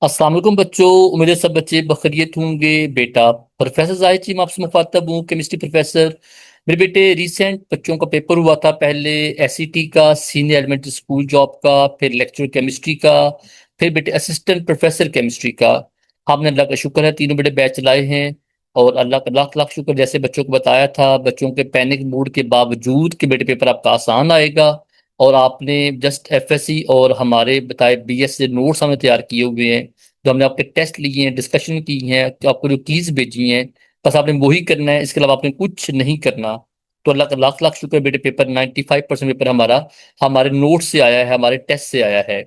अस्सलाम वालेकुम बच्चों। उम्मीद है सब बच्चे बखैरियत होंगे। बेटा प्रोफेसर जाहिद जी मैं आपसे मुखातब हूँ, केमिस्ट्री प्रोफेसर। मेरे बेटे रिसेंट बच्चों का पेपर हुआ था, पहले एसईटी का, सीनियर एलिमेंट्री स्कूल जॉब का, फिर लेक्चर केमिस्ट्री का, फिर बेटे असिस्टेंट प्रोफेसर केमिस्ट्री का। हमने अल्लाह का शुक्र है तीनों बेटे बैच लाए हैं। और अल्लाह का लाख लाख शुक्र, जैसे बच्चों को बताया था, बच्चों के पैनिक मूड के बावजूद कि बेटे पेपर आपका आसान आएगा। और आपने जस्ट एफएससी और हमारे बताए बीएस से नोट्स हमने तैयार किए हुए हैं, जो हमने आपके टेस्ट लिए हैं, डिस्कशन की हैं, तो आपको जो कीज भेजी हैं, बस आपने वही करना है, इसके अलावा आपने कुछ नहीं करना। तो अल्लाह का लाख लाख शुक्र, बेटे पेपर 95% पेपर हमारा हमारे नोट्स से आया है, हमारे टेस्ट से आया है।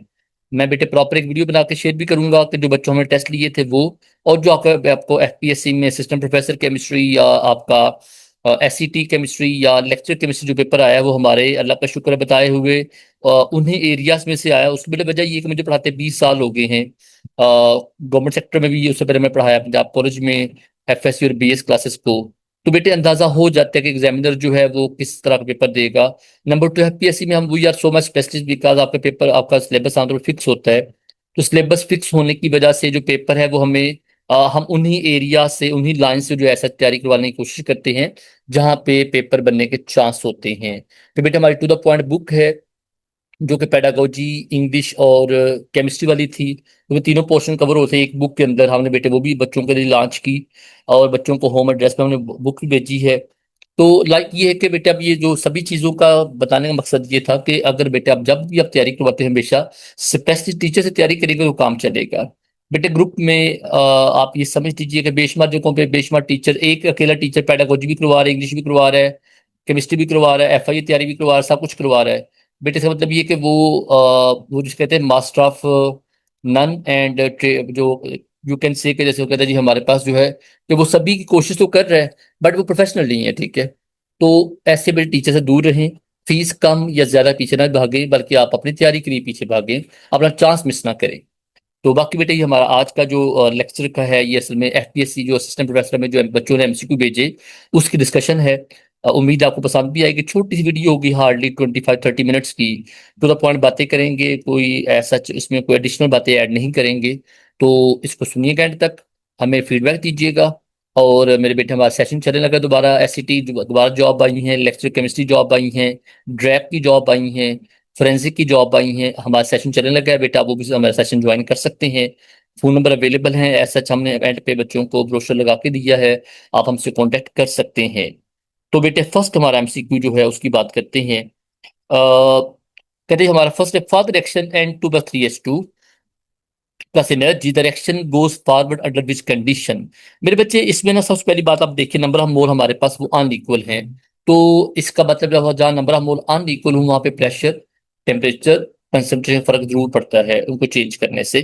मैं बेटे प्रॉपर एक वीडियो बना के शेयर भी करूंगा कि जो बच्चों हमने टेस्ट लिए थे वो, और जो आपको एफपीएससी में असिस्टेंट प्रोफेसर केमिस्ट्री या आपका एसईटी केमिस्ट्री या लेक्चर केमिस्ट्री जो पेपर आया है, वो हमारे अल्लाह का शुक्र है बताए हुए उन्हीं एरियाज में से आया। उसकी वजह ये कि मुझे पढ़ाते 20 साल हो गए हैं। गवर्नमेंट सेक्टर में भी उससे पहले मैं पढ़ाया पंजाब कॉलेज में एफएससी और बीएस क्लासेस को। तो बेटे अंदाजा हो जाता है कि एग्जामिनर जो है वो किस तरह का पेपर देगा। नंबर टू, एफपीएससी में हम we are so much specialist because आपका पेपर, आपका सिलेबस आमतौर पर फिक्स होता है। तो सिलेबस फिक्स होने की वजह से जो पेपर है वो हमें हम उन्हीं एरिया से, उन्हीं लाइन से जो ऐसा तैयारी करवाने की कोशिश करते हैं जहां पे पेपर बनने के चांस होते हैं। फिर बेटे हमारी टू द पॉइंट बुक है, जो कि पेडागोजी, इंग्लिश और केमिस्ट्री वाली थी। तो वो तीनों पोर्शन कवर होते हैं एक बुक के अंदर। हमने बेटे वो भी बच्चों के लिए लॉन्च की, और बच्चों को होम एड्रेस पे हमने बुक भी भेजी है। तो लाइक ये है कि बेटे अब ये जो सभी चीज़ों का बताने का मकसद ये था कि अगर बेटे आप जब भी आप तैयारी करवाते हैं, हमेशा स्पेशलिस्ट टीचर से तैयारी करेंगे तो काम चलेगा। बेटे ग्रुप में आप ये समझ लीजिए कि बेशुमार जगहों पे बेशुमार टीचर, एक अकेला टीचर पेडागोजी भी करवा रहा है, इंग्लिश भी करवा रहा है, केमिस्ट्री भी करवा रहा है, एफआई तैयारी भी करवा रहा है, सब कुछ करवा रहा है। बेटे इसका मतलब ये कि वो जिसे कहते हैं मास्टर ऑफ नन एंड जो यू कैन से कि जैसे वो कहते हैं जी हमारे पास जो है कि वो सभी की कोशिश तो कर रहा है, बट वो प्रोफेशनल नहीं है, ठीक है। तो ऐसे बड़े टीचर से दूर रहें, फीस कम या ज्यादा पीछे ना भागें, बल्कि आप अपनी तैयारी के लिए पीछे भागें, अपना चांस मिस ना करें। तो बाकी बेटे ये हमारा आज का जो लेक्चर का है, ये असल में एफपीएससी जो असिस्टेंट प्रोफेसर में जो बच्चों ने एमसीक्यू भेजे उसकी डिस्कशन है। उम्मीद है आपको पसंद भी आएगी। छोटी सी वीडियो होगी, हार्डली 25-30 मिनट्स की। टू द पॉइंट बातें करेंगे, कोई ऐसा इसमें कोई एडिशनल बातें ऐड नहीं करेंगे। तो इसको सुनिएगा एंड तक, हमें फीडबैक दीजिएगा। और मेरे बेटे हमारा सेशन चलने लगा दोबारा, एसईटी दोबारा जॉब आई हैं, लेक्चर केमिस्ट्री जॉब आई हैं, ड्रैप की जॉब आई हैं, फोरेंसिक की जॉब आई हैं, हमारा सेशन चलने लगा है। बेटा वो भी हमारा सेशन ज्वाइन कर सकते हैं। फोन नंबर अवेलेबल है, ऐसा हमने एंड पे बच्चों को ब्रोशर लगा के दिया है, आप हमसे कांटेक्ट कर सकते हैं। तो बेटे फर्स्ट हमारा एमसीक्यू जो है उसकी बात करते हैं। कहते हैं हमारा फर्स्ट है, further action and to the 3s2 plus energy direction goes forward under which condition. मेरे बच्चे इसमें ना सबसे पहली बात आप देखिए, नंबर ऑफ मोल हमारे पास वो अनइक्वल हैं। तो इसका मतलब जहाँ नंबर ऑफ मोल अनइक्वल हो वहां पे प्रेशर, टेम्परेचर, कंसंट्रेशन फर्क जरूर पड़ता है उनको चेंज करने से।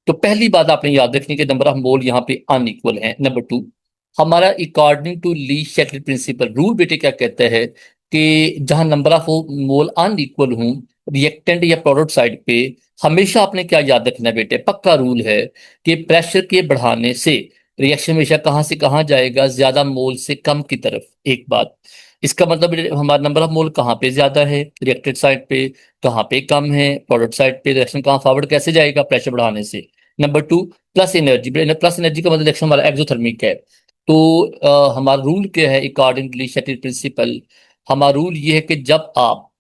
तो पहली बात आपने याद रखनी कि नंबर ऑफ मोल यहाँ पे अनइक्वल है। नंबर टू, हमारा according to Le Chatelier principle rule बेटे क्या कहता है कि जहां नंबर ऑफ मोल अनइक्वल हूं रिएक्टेंट या प्रोडक्ट साइड पे, हमेशा आपने क्या याद रखना है बेटे, पक्का रूल है कि प्रेशर के बढ़ाने से रिएक्शन हमेशा कहाँ से कहाँ जाएगा, ज्यादा मोल से कम की तरफ। एक बात, इसका मतलब हमारा नंबर ऑफ मोल कहाँ पे ज्यादा है, रिएक्टेड साइड पे, कहाँ पे कम है, प्रोडक्ट साइड पे, रिएक्शन कहाँ फॉरवर्ड कैसे जाएगा प्रेशर बढ़ाने से। Number two, plus energy. Plus energy का मतलब रिएक्शन हमारा एक्सोथर्मिक है। तो हमारा रूल क्या है, अकॉर्डिंगली शेटल प्रिंसिपल, हमारा रूल ये है कि जब आप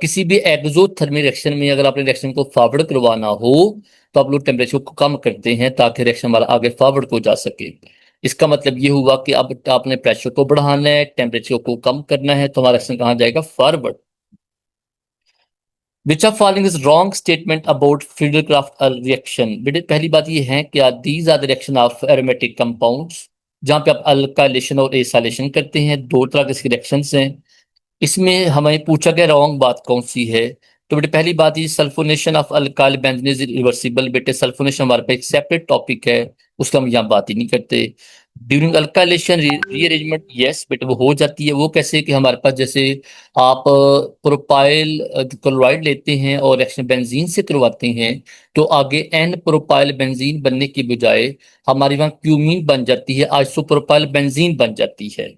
किसी भी एक्सोथर्मिक रिएक्शन में अगर आपने रिएक्शन को फॉरवर्ड करवाना हो, तो आप लोग टेम्परेचर को कम करते हैं ताकि रिएक्शन हमारा आगे फॉरवर्ड को जा सके। इसका मतलब ये हुआ कि अब आपने प्रेशर को बढ़ाना है, टेम्परेचर को कम करना है, तो हमारा रिएक्शन कहाँ जाएगा, forward. Which of following is wrong statement about Friedel Crafts reaction. बेटे पहली बात ये है कि these are the reaction of aromatic compounds, जहाँ पे आप अल्काइलेशन और एसाइलेशन करते हैं, दो तरह के रिएक्शंस हैं। इसमें हमें पूछा गया रॉन्ग बात कौन सी है। तो बेटे पहली बात, ये sulphonation of alkyl benzene is reversible. बेटे सल्फोनेशन हमारे पे एक सेपरेट टॉपिक है, उसका हम यहाँ बात ही नहीं करते। ड्यूरिंग अल्काइलेशन रीअरेंजमेंट, यस बेटे वो हो जाती है। वो कैसे कि हमारे पास जैसे आप प्रोपाइल क्लोराइड लेते हैं और रिएक्शन बेंजीन से करवाते हैं, तो आगे एन प्रोपाइल बेंजीन बनने की बजाय हमारी वहाँ क्यूमीन बन जाती है, आइसोप्रोपाइल बेंजीन बन जाती है।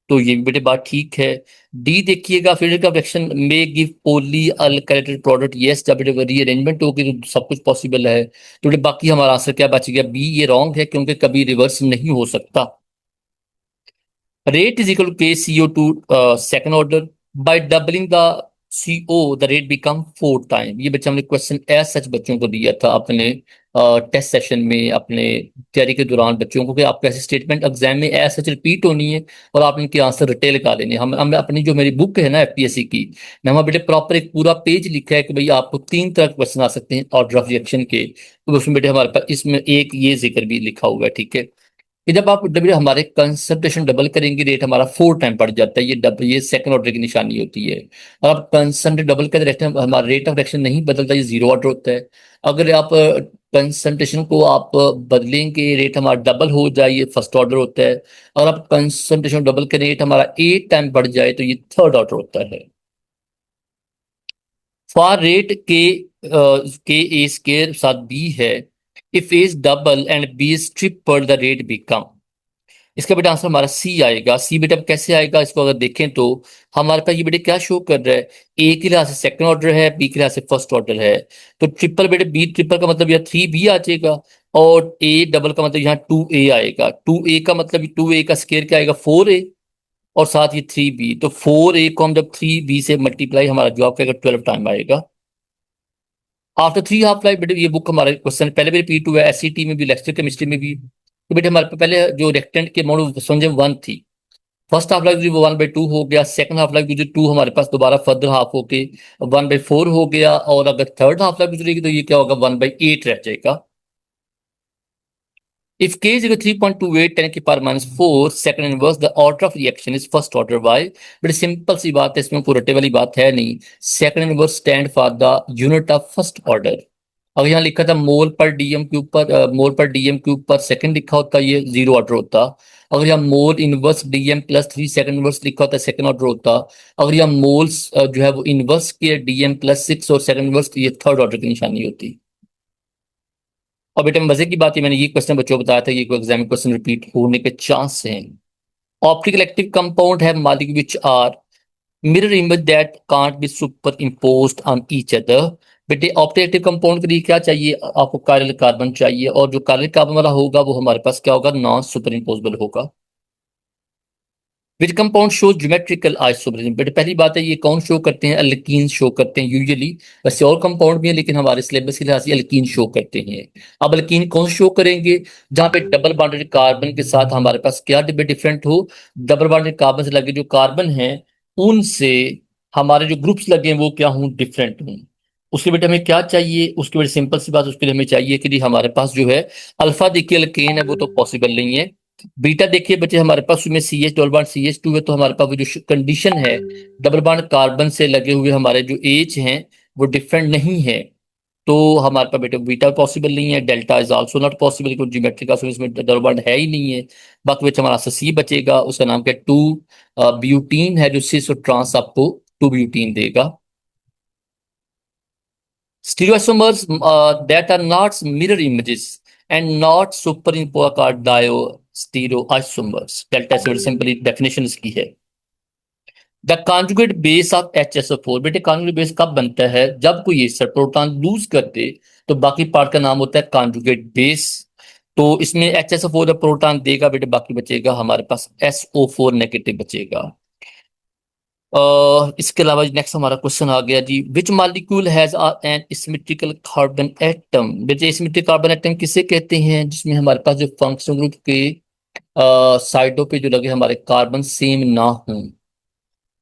तो ये भी बेटे बात ठीक है। डी देखिएगा, फेडरल का रिएक्शन में गिव ओनली अनकैरेक्टेड प्रोडक्ट, यस जब बेटे रीअरेंजमेंट होगी तो सब कुछ पॉसिबल है। तो बेटे बाकी हमारा आंसर क्या बच गया, बी, ये रॉन्ग है क्योंकि कभी रिवर्स नहीं हो सकता। Rate is equal to KCO2 second order. By doubling the CO, the rate become 4 time. ये बच्चे हमने क्वेश्चन एज सच बच्चों को दिया था अपने टेस्ट सेशन में, अपने तैयारी के दौरान बच्चों को, कि आपको ऐसी स्टेटमेंट एग्जाम में एज सच रिपीट होनी है और आपने इनके आंसर रटे लगा लेने। हम अपनी जो मेरी बुक है ना एफपीएससी की, मैं वहाँ बेटे प्रॉपर एक पूरा पेज लिखा है कि भाई आपको 3 तरह के क्वेश्चन आ सकते हैं ऑर्डर ऑफ रिएक्शन के। तो उसमें बेटे हमारे पास इसमें एक ये जिक्र भी लिखा हुआ है, ठीक है, कि जब आप डब्ल्यू हमारे कंसंट्रेशन डबल करेंगे रेट हमारा 4 टाइम बढ़ जाता है। ये डबल, ये सेकंड ऑर्डर की निशानी होती है। और आप कंसंट्रेट डबल कर रहे हमारा रेट ऑफ रिएक्शन नहीं बदलता, ये जीरो ऑर्डर होता है। अगर आप कंसंट्रेशन को आप बदलेंगे, रेट हमारा डबल हो जाए, ये फर्स्ट ऑर्डर होता है। और आप कंसंट्रेशन डबल करें, रेट हमारा 8 टाइम बढ़ जाए, तो ये थर्ड ऑर्डर होता है। फॉर रेट के ए स्केयर साथ बी है, if A is double and B is triple the rate become. इसका बेटा आंसर हमारा सी आएगा। सी बेटा अब कैसे आएगा, इसको अगर देखें तो हमारे पास ये बेटे क्या शो कर रहा है, ए के लिहाज से सेकंड ऑर्डर है, बी के लिहाज से फर्स्ट ऑर्डर है। तो ट्रिपल बेटे, बी ट्रिपल का मतलब यहाँ 3B आ जाएगा, और ए डबल का मतलब यहाँ 2A आएगा। 2A का मतलब 2A का स्केयर क्या आएगा, 4A, और साथ ही 3B। तो 4A को हम जब 3B से मल्टीप्लाई, हमारा जवाब क्या आएगा, 12 टाइम आएगा। आफ्टर 3 हाफ लाइफ बेटे, ये बुक हमारे क्वेश्चन पहले भी रिपीट हुआ है, एससीटी में भी, इलेक्ट्रिकल केमिस्ट्री में भी। तो बेटे हमारे पहले जो रेक्टेंट के मॉडल समझे 1 थी, फर्स्ट हाफ लाइफ वो 1/2 हो गया, सेकंड हाफ लाइफ जो 2 हमारे पास दोबारा फर्दर हाफ होके 1/4 हो गया, और अगर थर्ड हाफ लाइफ गुजरेगी तो ये क्या होगा, 1/8 रह जाएगा। If k is equal to 3.28 10 की power -4 second inverse, the order of reaction is first order, why. बड़ी सिंपल सी बात है, इसमें कोई रटे वाली बात है नहीं। Second inverse stand for the unit of first order. अगर यहाँ लिखा था मोल पर डीएम क्यूब पर, मोल पर डीएम क्यूब पर सेकंड लिखा होता, ये जीरो ऑर्डर होता। अगर यहाँ mole inverse DM plus 3 second inverse लिखा होता, सेकंड ऑर्डर होता। अगर यहाँ मोल्स जो है वो इनवर्स के डीएम+6 और सेकंड इनवर्स, ये थर्ड ऑर्डर की निशानी होती। और बेटे मजे की बात है, मैंने ये क्वेश्चन बच्चों को बताया था, ये एग्जाम में क्वेश्चन रिपीट होने के चांस हैं। ऑप्टिकल एक्टिव कंपाउंड है मालिक which are mirror image that can't be superimposed on each other. बेटे ऑप्टिकल एक्टिव कंपाउंड के लिए क्या चाहिए आपको, कारियल कार्बन चाहिए, और जो कारियल कार्बन वाला होगा वो हमारे पास क्या होगा, नॉन सुपर इम्पोजेबल होगा। Which compound show geometrical isomerism. बेटे पहली बात है, ये कौन शो करते हैं, अल्कीन शो करते हैं यूजुअली। वैसे और कंपाउंड भी है लेकिन हमारे सिलेबस के लिहाज से अल्कीन शो करते हैं। अब अल्कीन कौन शो करेंगे, जहां पे डबल बॉन्डेड कार्बन के साथ हमारे पास क्या डिफरेंट हो, डबल बॉन्डेड कार्बन से लगे जो कार्बन है उनसे हमारे जो ग्रुप्स लगे हैं वो क्या हों, डिफरेंट हों। उसके बेटे हमें क्या चाहिए, उसके बेटे सिंपल सी बात, उसके लिए हमें चाहिए कि जी हमारे पास जो है अल्फा देखिए अल्केन है, वो तो पॉसिबल नहीं है। बीटा देखिए बच्चे हमारे पास उसमें CH डबल बॉन्ड CH2 है, तो हमारे पास वो जो कंडीशन है डबल बॉन्ड कार्बन से लगे हुए हमारे जो एज हैं वो डिफरेंट नहीं है। तो हमारे पास बेटे बीटा पॉसिबल नहीं है, delta is also not possible क्योंकि ज्योमेट्रिक का इसमें डबल बॉन्ड है ही नहीं है। बाकी बच्चे हमारा सी बचेगा, उसका नाम क्या, 2 ब्यूटीन है, जो सिस और ट्रांस आपको 2 ब्यूटीन देगा। Stereoisomers that are not mirror images and not superimposed are stereoisomers. Delta से सिंपली डेफिनेशन इसकी है। The conjugate base of HSO4। बेटे कॉन्जुगेट बेस कब बनता है, जब कोई एस्टर प्रोटॉन लूज कर दे तो बाकी पार्ट का नाम होता है कॉन्जुगेट बेस। तो इसमें HSO4 जब प्रोटॉन देगा बेटे, बाकी बचेगा हमारे पास SO4 नेगेटिव बचेगा। इसके अलावा नेक्स्ट हमारा क्वेश्चन आ गया जी, which molecule has an symmetrical carbon atom. बेटे सिमेट्रिक कार्बन एटम किसे कहते हैं, जिसमें हमारे पास जो फंक्शनल ग्रुप के साइडों पे जो लगे हमारे कार्बन सेम ना हों।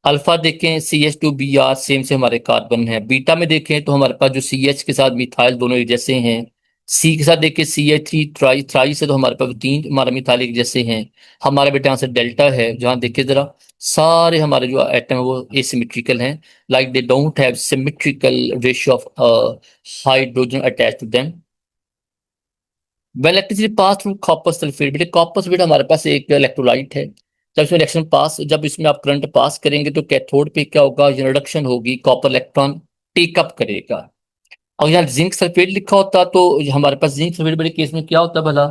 अल्फा देखें CH2Br सेम से हमारे कार्बन है। बीटा में देखें तो हमारे पास जो CH के साथ मिथाइल दोनों एक जैसे हैं। सी के साथ देखें CH3 ट्राई ट्राई से, तो हमारे पास 3 हमारा मिथाइल एक जैसे हैं। हमारे बेटे यहाँ से डेल्टा है, जहाँ देखिए जरा सारे हमारे जो एटम है वो एसिमेट्रिकल हैं, like they don't have symmetrical ratio of hydrogen attach to them. Well electricity pass through copper sulphate. बेटे कॉपर सल्फेट हमारे पास एक इलेक्ट्रोलाइट है। जब इसमें इलेक्ट्रॉन पास, जब इसमें आप करंट पास करेंगे तो कैथोड पे क्या होगा, रिडक्शन होगी, कॉपर इलेक्ट्रॉन टेकअप करेगा। और यहाँ जिंक सल्फेट लिखा होता तो हमारे पास जिंक सल्फेट बड़े केस में क्या होता भला,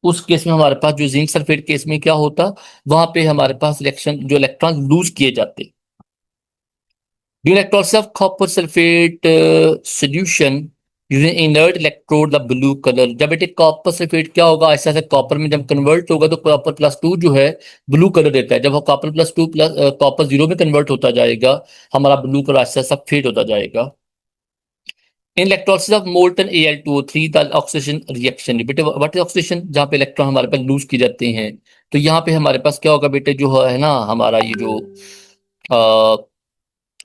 उस केस में हमारे पास जो जिंक सल्फेट केस में क्या होता, वहां पे हमारे पास इलेक्शन जो इलेक्ट्रॉन लूज किए जाते। During electrolysis of copper sulfate solution using inert electrode the blue color, जब बेटे कॉपर सल्फेट क्या होगा, ऐसा ऐसा कॉपर में जब कन्वर्ट होगा तो कॉपर प्लस टू जो है ब्लू कलर देता है। जब वो copper plus two plus copper zero में कन्वर्ट होता जाएगा, हमारा ब्लू कलर ऐसा ऐसा फेड होता जाएगा। In electrolysis of molten Al2O3 the oxidation reaction, बेटे व्हाट इज ऑक्सीडेशन, जहाँ पे इलेक्ट्रॉन हमारे पास लूज किए जाते हैं। तो यहाँ पे हमारे पास क्या होगा बेटे, जो है ना हमारा ये जो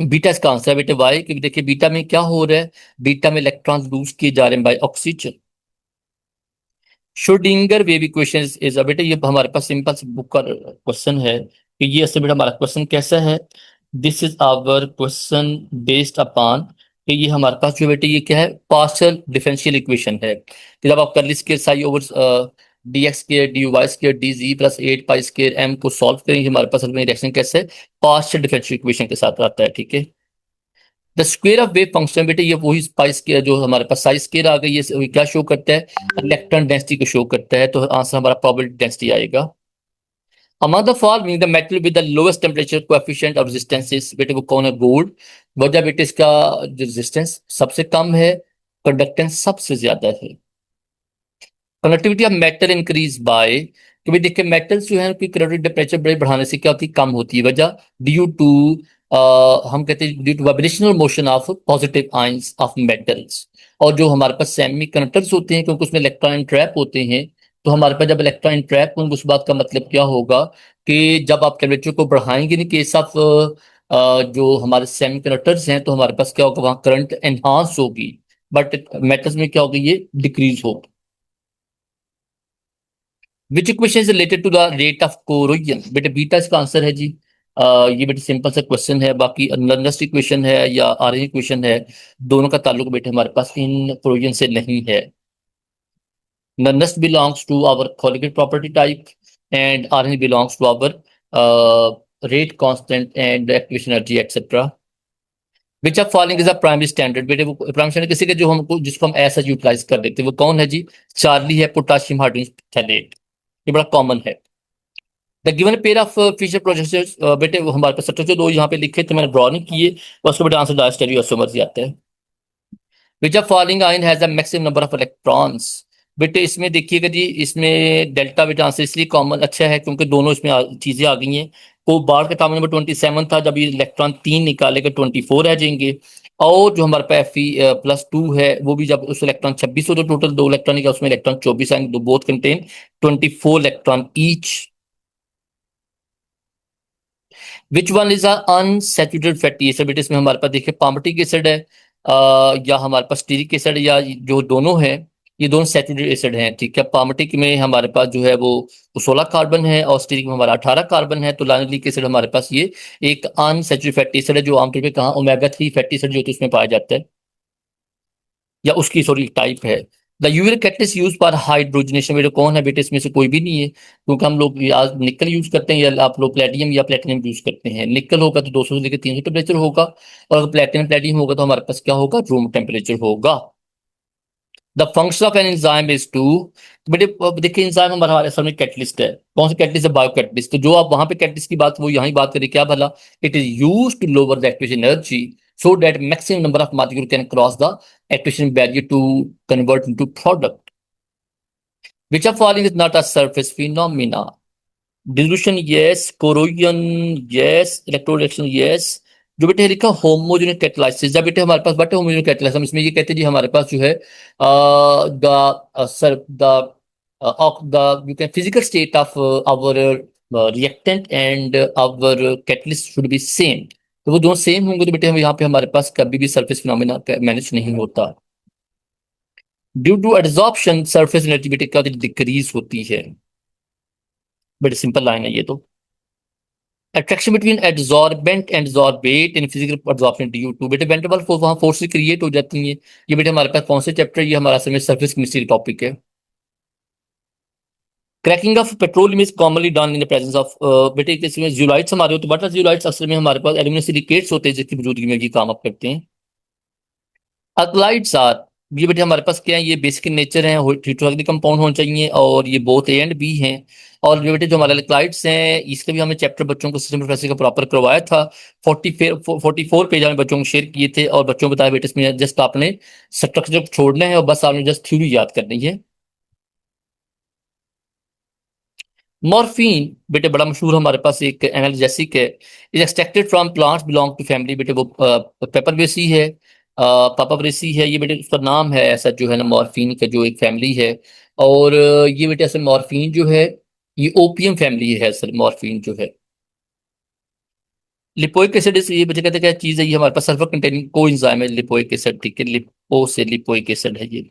बीटा इसका आंसर है बेटे वाई, क्योंकि देखिए बीटा में क्या हो रहा है, बीटा में इलेक्ट्रॉन्स लूज किए जा रहे हैं by oxygen. Schrodinger wave equation is बेटे, ये हमारे पास सिंपल से बुक का क्वेश्चन है कि ये ऐसे बेटा हमारा क्वेश्चन कैसा है। This is our question based upon कि ये हमारे पास जो बेटे ये क्या है, पार्शियल डिफरेंशियल इक्वेशन है कि जब आप curly square psi over D X square D Y square D Z plus 8 pi square M को सॉल्व करेंगे, हमारे पास रिएक्शन कैसे है, पार्शियल डिफरेंशियल इक्वेशन के साथ आता है। ठीक है, the square of wave function बेटे ये वही पाई स्क्वायर जो हमारे पास साइज स्क्वायर आ गई, ये क्या शो करता है, इलेक्ट्रॉन डेंसिटी को शो करता है। तो आंसर हमारा प्रोबेबिलिटी डेंसिटी आएगा। Among the following the metal with the lowest temperature coefficient of resistance, बेटे वो कौन है, गोल्ड। वजह बेटे इसका जो रेजिस्टेंस सबसे कम है, कंडक्टेंस सबसे ज्यादा है। Conductivity of metal increase by, कि भाई देखिए मेटल्स जो है उनकी कंडक्टिव टेम्परेचर बड़े बढ़ाने से क्या होती है, कम होती है। वजह ड्यू टू हम कहते हैं due to vibrational motion of positive ions of metals. और जो हमारे पास सेमी कंडक्टर्स होते हैं, क्योंकि उसमें इलेक्ट्रॉन ट्रैप होते हैं, तो हमारे पास जब इलेक्ट्रॉन ट्रैप होंगे उस बात का मतलब क्या होगा कि जब आप टेम्परेचर को बढ़ाएंगे इन केस ऑफ जो हमारे सेमी कंडक्टर्स हैं, तो हमारे पास क्या होगा, वहां करंट एनहांस होगी, बट मेटल्स में क्या होगी, ये डिक्रीज होगी। Which equation is related to the rate of corrosion, बेटे बीटा इसका आंसर है जी। ये बेटे सिंपल सा क्वेश्चन है, बाकी नर्नस्ट इक्वेशन है या आर्यन इक्वेशन है, दोनों का ताल्लुक बेटे हमारे पास इन कोरोजन से नहीं है। Nernst belongs to our colligative property type and Arrhenius belongs to our rate constant and activation energy etcetera. Which of following is a primary standard, बेटे वो प्राइमरी स्टैंडर्ड किसी के जो हमको जिसको हम ऐसा यूटिलाइज कर देते हैं, वो कौन है जी, चार्ली है, पोटाशियम हाइड्रोजन थैलेट, ये बड़ा कॉमन है। The given pair of Fischer projects, बेटे वो हमारे पास स्ट्रक्चर दो यहाँ पे लिखे थे, मैंने ड्रॉ नहीं किए, उसको बेटे आंसर डायरेक्ट स्टडी और समझ आता है। विच of following ion has the maximum number of electrons, बेटे इसमें देखिएगा जी, इसमें डेल्टा बेटा आंसर इसलिए कॉमन अच्छा है क्योंकि दोनों इसमें चीजें आ गई हैं। को बार का टाइम नंबर 27 था, जब ये इलेक्ट्रॉन 3 निकालेगा 24 रह जाएंगे। और जो हमारे पास Fe+2 है, वो भी जब उस इलेक्ट्रॉन 26 हो तो टोटल 2 इलेक्ट्रॉन निकला, उसमें इलेक्ट्रॉन 24 आएंगे, दो both contain 24 electron each. Which one is unsaturated fatty acid, बेटे इसमें हमारे पास देखिए पामटिक एसिड है या हमारे पास स्टीरिक एसिड, या जो दोनों है, ये दोनों सैचुरेटेड एसिड हैं। ठीक है, पामटिक में हमारे पास जो है वो 16 कार्बन है और स्टीरिक में हमारा 18 कार्बन है। तो लाइनलिक एसिड हमारे पास ये एक अनसैचुरेटेड फैटी एसिड है, जो आमतौर पर कहाँ ओमेगा 3 फैटी एसिड जो होती है उसमें पाया जाता है, या उसकी सॉरी टाइप है। The uric catalyst use for hydrogenation, बेटे कौन है, बेटे इसमें से कोई भी नहीं है, क्योंकि हम लोग या निकल यूज करते हैं या आप लोग प्लेटिनियम या प्लेटिनियम यूज करते हैं। निकल होगा तो 200 से लेकर 300 टेम्परेचर होगा, और अगर प्लेटिनियम प्लेटिनियम होगा तो हमारे पास क्या होगा, रूम टेम्परेचर होगा। The function of an enzyme is to, बेटे अब देखिए एंजाइम हमारे असल में कैटलिस्ट है, कौन सा कैटलिस्ट है, बायो कैटलिस्ट। तो जो आप वहां पे कैटलिस्ट की बात वो यहाँ बात करें क्या भला, it is use to lower the activation energy so that maximum number of molecule can cross the activation barrier to convert into product. Which of following is not a surface phenomena? Dilution yes, corrosion yes, electroreduction yes। जो बेटे लिखा होमोजेनिक catalysis, जब बेटे हमारे पास बटे होमोजेनिक catalysis, हम इसमें ये कहते हैं जी हमारे पास जो है the sir the you can physical state of our reactant and our catalyst should be same. तो वो दोनों सेम होंगे तो बेटे हम यहाँ पे हमारे पास कभी भी सरफेस फिनोमिना मैनेज नहीं होता। Due to adsorption surface energy बेटे क्या डिक्रीज होती है, बड़ी सिंपल लाइन है ये तो। Attraction between adsorbent and adsorbate in physical adsorption due to, बेटे वेंट्रबल फोर्स वहां फोर्स क्रिएट हो जाती है। ये बेटे हमारे पास कौन से चैप्टर, ये हमारा असल में सरफेस केमिस्ट्री टॉपिक है। Cracking of petroleum is commonly done in the presence of, बेटे इसमें जियोलाइट्स हमारे होते हैं, बट जियोलाइट्स असल में हमारे पास एल्यूमिनियम सिलिकेट्स होते हैं जिसकी मौजूदगी में ये काम आप करते हैं। अल्कलाइड्स आर, ये बेटे हमारे पास क्या है, ये बेसिक इन नेचर है, हेटेरोजेनिक कंपाउंड होने चाहिए और ये बोथ ए एंड बी हैं। और ये बेटे जो हमारे अल्कलाइड्स हैं, इसके भी हमने चैप्टर बच्चों को सिस्टम प्रोफेसर का प्रॉपर करवाया था। 44 पेज हमने बच्चों को शेयर किए थे और बच्चों को बताया बेटे इसमें जस्ट आपने स्ट्रक्चर छोड़ना है और बस आपने जस्ट थ्योरी याद करनी है। मॉर्फिन बेटे बड़ा मशहूर हमारे पास एक एनाल्जेसिक है। Is extracted from plants belong to family, बेटे वो पेपरवेसी है, पापावरेसी है, ये बेटे उसका नाम है ऐसा जो है ना, मॉर्फिन का जो एक फैमिली है। और ये बेटे असल मॉर्फिन जो है ये ओपियम फैमिली है असल मॉर्फिन जो है। लिपोइक एसिड ये बेटे कहते हैं क्या चीज है, ये हमारे पास सल्फर कंटेनिंग को है लिपोइक एसिड, ठीक है, लिपो से लिपोइक एसिड है ये।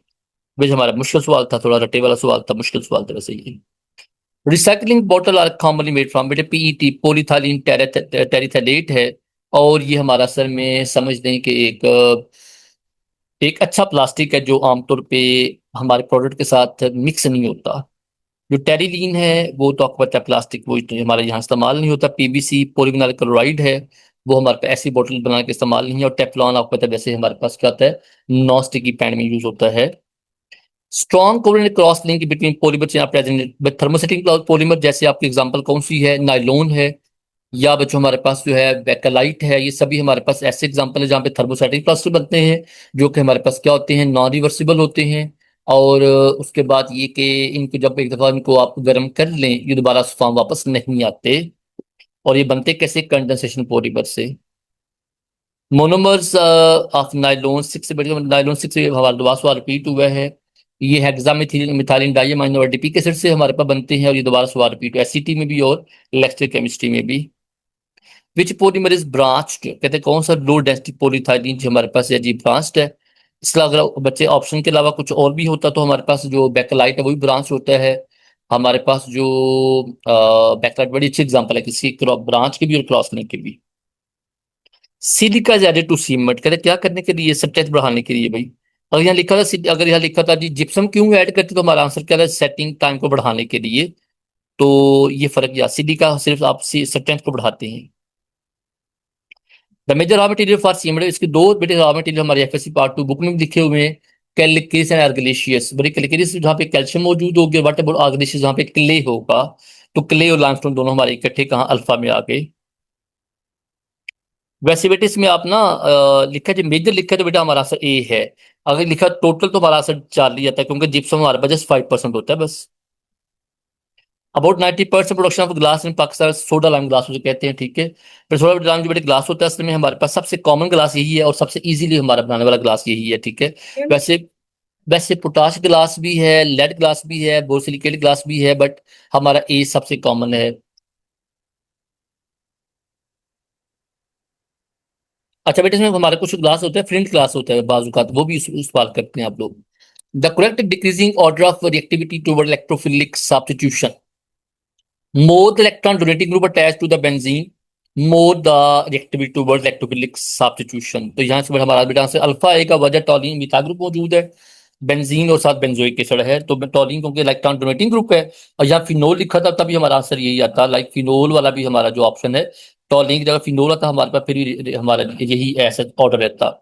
वैसे हमारा मुश्किल सवाल था, थोड़ा रटे वाला सवाल था, मुश्किल सवाल था वैसे ये। Recycling bottle are commonly made from, बेटे पीईटी पॉलीथाइलीन टेरिथालेट है। और ये हमारा असल में समझ दें कि एक अच्छा प्लास्टिक है जो आमतौर पे हमारे प्रोडक्ट के साथ मिक्स नहीं होता। जो टेरिलीन है वो तो आपको पता है प्लास्टिक, वो तो हमारे यहाँ इस्तेमाल नहीं होता। पीवीसी पॉलीविनाइल क्लोराइड है, वो हमारे पास ऐसी बोतल बना के इस्तेमाल नहीं है। और टेफ्लॉन आपको पता है वैसे हमारे पास क्या होता है, नॉन स्टिकी पैन में यूज होता है। Strong covalent cross link between polymer यहाँ प्रेजेंट, बट थर्मोसेटिंग एग्जांपल जैसे आपकी एग्जांपल कौन सी है, नाइलॉन है, या बच्चों हमारे पास जो है बेकलाइट है, ये सभी हमारे पास ऐसे एग्जांपल है जहाँ पे थर्मोसेटिक प्लास्टर बनते हैं, जो कि हमारे पास क्या होते हैं, नॉन रिवर्सिबल होते हैं। और उसके बाद ये कि इनको जब एक दफा इनको आप गर्म कर लें ये दोबारा फॉर्म वापस नहीं आते। और ये बनते कैसे, कंडेंसेशन पॉलीमर से। मोनोमर्स ऑफ नाइलॉन सिक्स से बढ़कर नाइलॉन सिक्स हमारा दोबारा सवाल रिपीट हुआ है। ये हेक्सामिथिलीन मिथाइलिन डाइअमाइन और एडीपी एसिड से हमारे पास बनते हैं और ये दोबारा सवाल रिपीट हुआ एसिटी में भी और इलेक्ट्रोकेमिस्ट्री में भी। विच पॉलीमर इज ब्रांच्ड, कहते हैं कौन सा लो डेंसिटी पॉलीथाइलीन जो हमारे पास है जी ब्रांच्ड है। इसका अगर बच्चे ऑप्शन के अलावा कुछ और भी होता तो हमारे पास जो बैकलाइट है वो भी ब्रांच होता है। हमारे पास जो बैकलाइट बड़ी अच्छी एग्जांपल है किसी ब्रांच की भी और क्रॉस लिंक की भी। Silica is added to cement, कहते क्या करने के लिए, स्ट्रेंथ बढ़ाने के लिए भाई। अगर यहाँ लिखा था अगर यहाँ लिखा था जी जिप्सम क्यों ऐड करते तो हमारा आंसर क्या था, सेटिंग टाइम को बढ़ाने के लिए। तो ये फर्क, या सिलिका सिर्फ आप स्ट्रेंथ को बढ़ाते हैं। The major raw material for cement, इसके दो बेटे रॉ मटेरियल हमारे एफएससी पार्ट 2 बुक में भी लिखे हुए हैं। कैल्किस एंड आर्गिलेशियस, बड़ी कैल्किस जहाँ पे कैल्शियम मौजूद होगी, वाट अबाउट आर्गिलेशियस जहाँ पे क्ले होगा। तो क्ले और लाइमस्टोन दोनों हमारे इकट्ठे कहाँ, अल्फा में आ गए। वैसे बेटे इसमें आप ना लिखा जो मेजर लिखा है तो बेटा हमारा आंसर ए है। अगर लिखा टोटल तो हमारा आंसर 4 लिया जाता है, क्योंकि जिप्सम हमारे पास जस्ट 5% होता है बस। About 90% production of glass in Pakistan soda lime glass उसे कहते हैं, ठीक है। फिर सोडा लाइम जो बेटे ग्लास होता है असल में हमारे पास सबसे कॉमन ग्लास यही है और सबसे इजीली हमारा बनाने वाला ग्लास यही है, ठीक है। वैसे वैसे पोटाश ग्लास भी है, लेड ग्लास भी है, बोरोसिलिकेट ग्लास भी है, बट हमारा ए सबसे कॉमन है। अच्छा बेटे इसमें हमारे कुछ ग्लास होते हैं, फ्लिंट ग्लास होता है बाजू का, तो वो भी इस्तेमाल करते हैं आप लोग। The correct decreasing order of reactivity toward electrophilic substitution, more the electron donating group attached to the benzene, more the reactivity towards electrophilic substitution। तो यहाँ से हमारा बेटा आंसर अल्फा ए का वजह टॉलिन मिथा ग्रुप मौजूद है, बेंजीन और साथ बेंजोइक एसिड है, तो टॉलिन क्योंकि इलेक्ट्रॉन डोनेटिंग ग्रुप है। और यहाँ फिनोल लिखा था तभी हमारा आंसर यही आता, लाइक फिनोल वाला भी हमारा जो ऑप्शन है, टॉलिन की जगह फिनोल आता हमारे पास, फिर हमारा यही ऐसा ऑर्डर रहता।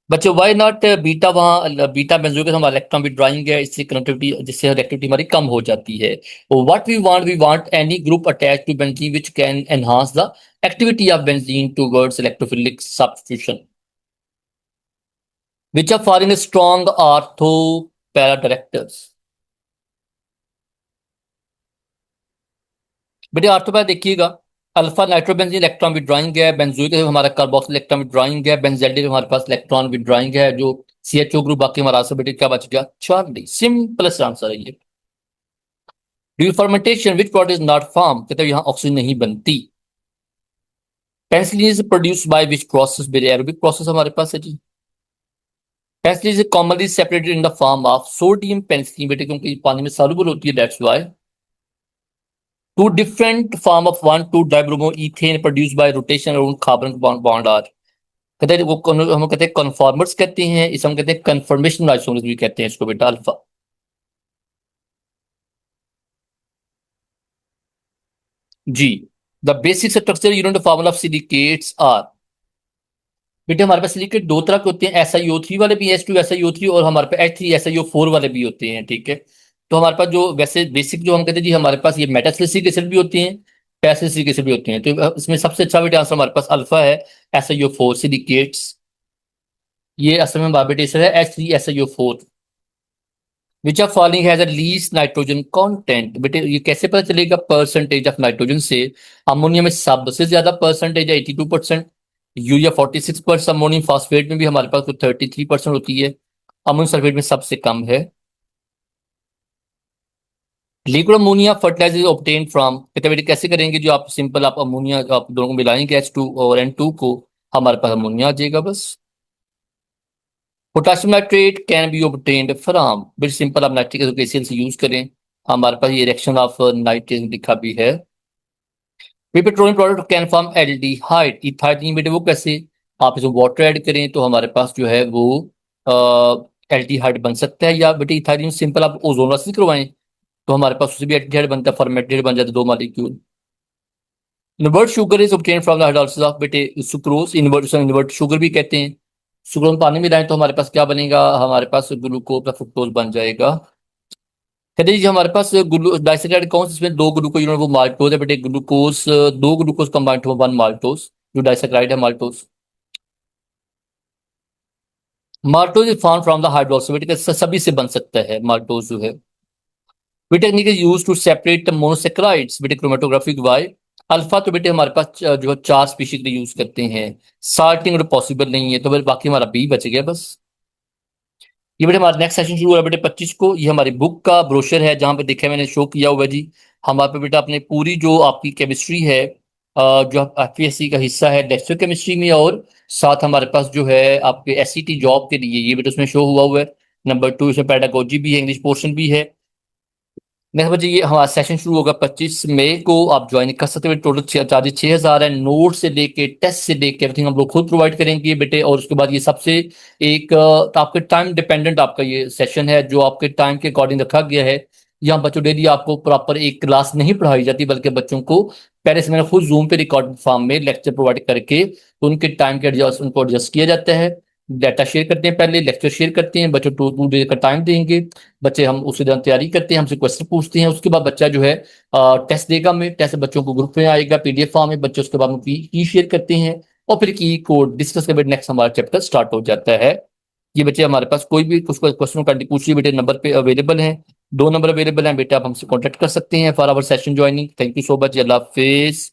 बच्चों वाई नॉट बीटा, वहाँ बीटा बेंजोइक के हमारा इलेक्ट्रॉन विड्रॉइंग है, इससे कनेक्टिविटी जिससे रिएक्टिविटी हमारी कम हो जाती है। What we want any group attach to benzene which can enhance the activity of benzene towards electrophilic substitution, which are for in strong ortho para directors. बेटे ऑर्थो पैरा देखिएगा, alpha nitrobenzene electron withdrawing है, benzoic हमारा carboxyl electron withdrawing है, बेंजेल्डिक हमारे पास electron withdrawing है जो CHO group, बाकी हमारा आंसर बेटे क्या बच गया, चार्ली। सिंपलेस्ट आंसर है ये। During fermentation which product is not form, कहते हैं यहाँ ऑक्सीजन नहीं बनती। Penicillin is produce by which process, बेटे एरोबिक प्रोसेस हमारे पास है जी। Penicillin is commonly separated in the form of sodium penicillin, बेटे क्योंकि पानी में सॉल्युबल होती है, that's why. Two different form of 1,2 dibromo ethane produce by rotation around carbon bond are, कहते हैं वो हम कहते हैं कन्फॉर्मर्स कहते हैं, इसे हम कहते हैं कन्फर्मेशन आइसोमर्स भी कहते हैं इसको बेटा, अल्फा। जी the basic structure unit formula of silicates are, बेटे हमारे पास सिलिकेट दो तरह के होते हैं, SiO3 वाले भी, H2SiO3, और हमारे पास H3SiO4 वाले भी होते हैं, ठीक है। तो हमारे पास जो वैसे बेसिक जो हम कहते हैं जी, हमारे पास ये मेटासिलिक एसिड भी होती हैं, पैरासिलिक एसिड भी होती हैं। तो इसमें सबसे अच्छा बेटा आंसर हमारे पास अल्फा है, SiO4 सिलिकेट्स। ये असल में हमारा बेटा आंसर है H3SiO4। Which are following has a least nitrogen content. बेटे ये कैसे पता चलेगा परसेंटेज ऑफ नाइट्रोजन से? अमोनिया में सबसे ज्यादा परसेंटेज है 82%, यूरिया 46%, अमोनियम फॉस्फेट में भी हमारे पास 33% होती है, अमोनियम सल्फेट में सबसे कम है। Liquid ammonia fertiliser obtain from, कहते बेटे कैसे करेंगे? जो आप सिंपल आप अमोनिया आप दोनों को मिलाएंगे H2 और N2 को, हमारे पास अमोनिया आ जाएगा बस। Potassium nitrate can be obtained from, बिल्कुल सिंपल, आप नाइट्रिक एसिड से यूज करें, हमारे पास ये रिएक्शन ऑफ नाइट्रेट लिखा भी है। वे petroleum product can form aldehyde, ethylene, बेटे वो कैसे? आप इसमें वाटर ऐड करें तो हमारे पास जो है वो एल्डिहाइड बन सकता है, या बेटे इथाइलिन सिंपल आप ओजोन से करवाएं तो हमारे पास उससे भी एल्डिहाइड बनता है, फॉर्मेटेड बन जाता है दो molecule. Invert sugar is obtain from the hydrolysis of, बेटे सुक्रोज, इनवर्ट शुगर भी कहते हैं। सुक्रोज पानी में लाएं तो हमारे पास क्या बनेगा? हमारे पास ग्लूकोज का फ्रुक्टोज बन जाएगा। कहते हैं जी हमारे पास डाइसेक्राइड कौन सा, इसमें दो ग्लूकोज, वो माल्टोज है बेटे, ग्लूकोज दो ग्लूकोज कंबाइंड हो वन माल्टोज, जो डाइसेक्राइड है maltose. Maltose is form from the hydroxy, बेटे सभी से बन सकता है माल्टोज जो है। We technique is use to separate monosaccharides, बेटे क्रोमेटोग्राफी वाई। अल्फा तो बेटे हमारे पास जो है चार स्पीशीज के यूज करते हैं, साल्टिंग पॉसिबल नहीं है, तो फिर बाकी हमारा बी बच गया बस। ये बेटे हमारा नेक्स्ट सेशन शुरू हुआ बेटे 25 को। ये हमारी बुक का ब्रोशर है जहां पे देखा मैंने शो किया हुआ है जी। हमारे पे बेटा अपने पूरी जो आपकी केमिस्ट्री है, जो FPSC का हिस्सा है लेक्चर केमिस्ट्री में, और साथ हमारे पास जो है आपके SCT जॉब के लिए ये बेटा उसमें शो हुआ है। नंबर 2 इसमें पेडागोजी भी है, इंग्लिश पोर्शन भी है। नेक्स्ट बच्चे ये हमारा सेशन शुरू होगा 25 मई को, आप ज्वाइन कर सकते हैं। टोटल चार्जेस 6,000 है, नोट से लेके टेस्ट से लेके एवरीथिंग हम लोग खुद प्रोवाइड करेंगे बेटे। और उसके बाद ये सबसे एक तो आपके टाइम डिपेंडेंट आपका ये सेशन है, जो आपके टाइम के अकॉर्डिंग रखा गया है। यहाँ बच्चों डेली आपको प्रॉपर एक क्लास नहीं पढ़ाई जाती, बल्कि बच्चों को पहले से मैंने खुद जूम पे रिकॉर्ड फॉर्म में लेक्चर प्रोवाइड करके तो उनके टाइम के एडजस्ट उनको एडजस्ट किया जाता है। डाटा शेयर करते हैं, पहले लेक्चर शेयर करते हैं, बच्चों 2 2 डेज का टाइम देंगे। बच्चे हम उसी दौरान तैयारी करते हैं, हमसे क्वेश्चन पूछते हैं, उसके बाद बच्चा जो है टेस्ट देगा। में टेस्ट बच्चों को ग्रुप में आएगा PDF फॉर्म में, बच्चे उसके बाद में की शेयर करते हैं, और फिर की कोड डिस्कस कर नेक्स्ट हमारा चैप्टर स्टार्ट हो जाता है। ये बच्चे हमारे पास कोई भी कुछ क्वेश्चन का पूछिए बेटे, नंबर पे अवेलेबल है, 2 नंबर अवेलेबल हैं बेटे, आप हमसे कॉन्टेक्ट कर सकते हैं for our session joining. Thank you so much, अल्लाह हाफिज।